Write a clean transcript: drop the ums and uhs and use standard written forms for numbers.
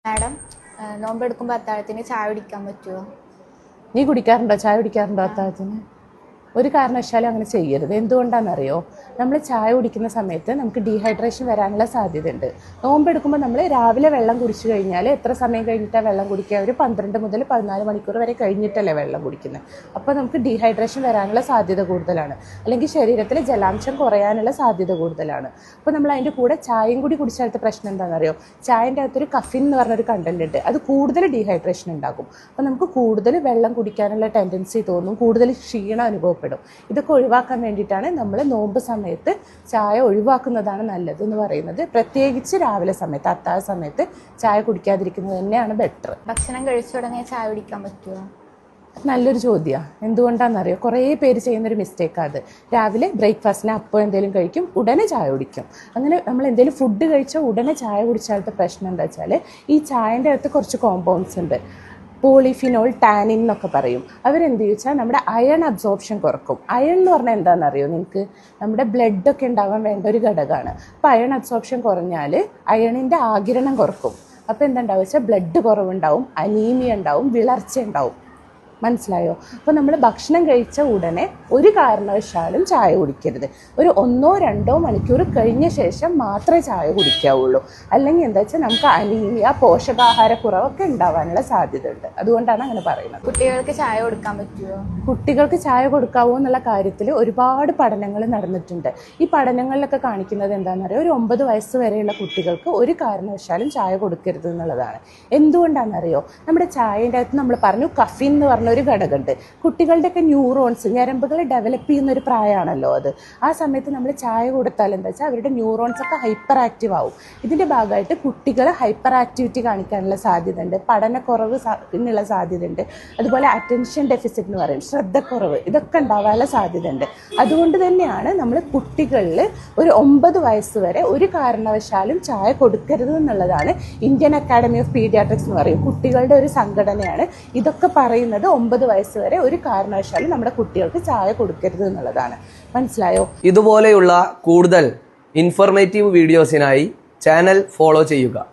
Madam നോമ്പെടുക്കുമ്പോൾ അത്താഴത്തിന് ചായ കുടിക്കാൻ പറ്റുമോ? നീ കുടിക്കാറുണ്ടോ? ചായ കുടിക്കാറുണ്ടോ അത്താഴത്തിന്? ഒരു കാരണവശാലും അങ്ങനെ ചെയ്യരുത്. എന്തുകൊണ്ടാണെന്നറിയോ? നമ്മൾ ചായ കുടിക്കുന്ന സമയത്ത് നമുക്ക് ഡീഹൈഡ്രേഷൻ വരാനുള്ള സാധ്യതയുണ്ട്. നോമ്പെടുക്കുമ്പോൾ നമ്മൾ രാവിലെ വെള്ളം കുടിച്ചു കഴിഞ്ഞാൽ എത്ര സമയം കഴിഞ്ഞിട്ടാണ് വെള്ളം കുടിക്കുക? ഒരു 12 മുതൽ 14 മണിക്കൂർ വരെ കഴിഞ്ഞിട്ടല്ലേ വെള്ളം കുടിക്കുന്നത്. അപ്പോൾ നമുക്ക് ഡീഹൈഡ്രേഷൻ വരാനുള്ള സാധ്യത കൂടുതലാണ്, അല്ലെങ്കിൽ ശരീരത്തിൽ ജലാംശം കുറയാനുള്ള സാധ്യത കൂടുതലാണ്. അപ്പോൾ നമ്മൾ അതിൻ്റെ കൂടെ ചായയും കൂടി കുടിച്ചാലത്തെ പ്രശ്നം എന്താണെന്നറിയോ? ചായൻ്റെ അകത്തൊരു കഫിൻ എന്ന് പറഞ്ഞൊരു കണ്ടന്റ് ഉണ്ട്. അത് കൂടുതൽ ഡീഹൈഡ്രേഷൻ ഉണ്ടാക്കും. അപ്പോൾ നമുക്ക് കൂടുതൽ വെള്ളം കുടിക്കാനുള്ള ടെൻഡൻസി തോന്നും, കൂടുതൽ ക്ഷീണം അനുഭവപ്പെടും. ഇതൊക്കെ ഒഴിവാക്കാൻ വേണ്ടിയിട്ടാണ് നമ്മൾ നോമ്പ് സമയത്ത് ചായ ഒഴിവാക്കുന്നതാണ് നല്ലത് എന്ന് പറയുന്നത്. പ്രത്യേകിച്ച് രാവിലെ സമയത്ത്, അത്താഴ സമയത്ത് ചായ കുടിക്കാതിരിക്കുന്നത് തന്നെയാണ് ബെറ്റർ. ഭക്ഷണം കഴിച്ചു തുടങ്ങിയ ചായ കുടിക്കാൻ പറ്റുമോ? നല്ലൊരു ചോദ്യമാണ്. എന്തുകൊണ്ടാണെന്നറിയോ? കുറേ പേര് ചെയ്യുന്നൊരു മിസ്റ്റേക്കാണ് അത്. രാവിലെ ബ്രേക്ക്ഫാസ്റ്റിന് അപ്പോൾ എന്തെങ്കിലും കഴിക്കും, ഉടനെ ചായ കുടിക്കും. അങ്ങനെ നമ്മൾ എന്തെങ്കിലും ഫുഡ് കഴിച്ചാൽ ഉടനെ ചായ കുടിച്ചാലത്തെ പ്രശ്നം എന്താ വെച്ചാൽ, ഈ ചായൻ്റെ അകത്ത് കുറച്ച് കോമ്പൗണ്ട്സ് ഉണ്ട്. പോളിഫിനോൾ, ടാനിൻ എന്നൊക്കെ പറയും. അവരെന്ത് ചോദിച്ചാൽ നമ്മുടെ അയൺ അബ്സോർപ്ഷൻ കുറക്കും. അയൺ എന്ന് പറഞ്ഞാൽ എന്താണെന്നറിയോ നിങ്ങൾക്ക്? നമ്മുടെ ബ്ലഡൊക്കെ ഉണ്ടാവാൻ വേണ്ട ഒരു ഘടകമാണ്. അപ്പോൾ അയൺ അബ്സോർപ്ഷൻ കുറഞ്ഞാൽ അയണിൻ്റെ ആഗിരണം കുറക്കും. അപ്പോൾ എന്താ ഉണ്ടാവുക വെച്ചാൽ ബ്ലഡ് കുറവുണ്ടാവും, അനീമിയ ഉണ്ടാവും, വിളർച്ച ഉണ്ടാവും. മനസ്സിലായോ? അപ്പോൾ നമ്മൾ ഭക്ഷണം കഴിച്ച ഉടനെ ഒരു കാരണവശാലും ചായ കുടിക്കരുത്. ഒരു 1-2 മണിക്കൂർ കഴിഞ്ഞ ശേഷം മാത്രമേ ചായ കുടിക്കാവുള്ളൂ. അല്ലെങ്കിൽ എന്താ വെച്ചാൽ നമുക്ക് അനീമിയ, പോഷകാഹാരക്കുറവൊക്കെ ഉണ്ടാവാനുള്ള സാധ്യത ഉണ്ട്. അതുകൊണ്ടാണ് അങ്ങനെ പറയുന്നത്. കുട്ടികൾക്ക് ചായ കൊടുക്കാൻ പറ്റുമോ? കുട്ടികൾക്ക് ചായ കൊടുക്കാവോ എന്നുള്ള കാര്യത്തിൽ ഒരുപാട് പഠനങ്ങൾ നടന്നിട്ടുണ്ട്. ഈ പഠനങ്ങളിലൊക്കെ കാണിക്കുന്നത് എന്താണെന്ന് അറിയാം, ഒരു 9 വയസ്സ് വരെയുള്ള കുട്ടികൾക്ക് ഒരു കാരണവശാലും ചായ കൊടുക്കരുത് എന്നുള്ളതാണ്. എന്തുകൊണ്ടാണെന്നറിയോ? നമ്മുടെ ചായൻ്റെ അകത്ത് നമ്മൾ പറഞ്ഞു കഫീൻ എന്ന് പറഞ്ഞ ഒരു ഘടകമുണ്ട്. കുട്ടികളുടെയൊക്കെ ന്യൂറോൺസ്, ഞരമ്പുകൾ ഡെവലപ്പ് ചെയ്യുന്ന ഒരു പ്രായമാണല്ലോ അത്. ആ സമയത്ത് നമ്മൾ ചായ കൊടുത്താൽ എന്താ വെച്ചാൽ അവരുടെ ന്യൂറോൺസ് ഒക്കെ ഹൈപ്പർ ആക്റ്റീവ് ആവും. ഇതിൻ്റെ ഭാഗമായിട്ട് കുട്ടികൾ ഹൈപ്പർ ആക്ടിവിറ്റി കാണിക്കാനുള്ള സാധ്യത ഉണ്ട്, പഠനക്കുറവ് എന്നുള്ള സാധ്യത ഉണ്ട്, അതുപോലെ അറ്റൻഷൻ ഡെഫിസിറ്റ് എന്ന് പറയും, ശ്രദ്ധക്കുറവ്, ഇതൊക്കെ ഉണ്ടാവാനുള്ള സാധ്യത ഉണ്ട്. അതുകൊണ്ട് തന്നെയാണ് നമ്മൾ കുട്ടികളിൽ ഒരു 9 വയസ്സ് വരെ ഒരു കാരണവശാലും ചായ കൊടുക്കരുത് എന്നുള്ളതാണ് ഇന്ത്യൻ അക്കാഡമി ഓഫ് പീഡിയാട്രിക്സ് എന്ന് പറയും, കുട്ടികളുടെ ഒരു സംഘടനയാണ്. ഇതൊക്കെ പറയുന്നത് 9 വയസ്സ് വരെ ഒരു കാരണവശാലും നമ്മുടെ കുട്ടികൾക്ക് ചായ കൊടുക്കരുത് എന്നുള്ളതാണ്. മനസ്സിലായോ? ഇതുപോലെയുള്ള കൂടുതൽ ഇൻഫോർമേറ്റീവ് വീഡിയോസിനായി ചാനൽ ഫോളോ ചെയ്യുക.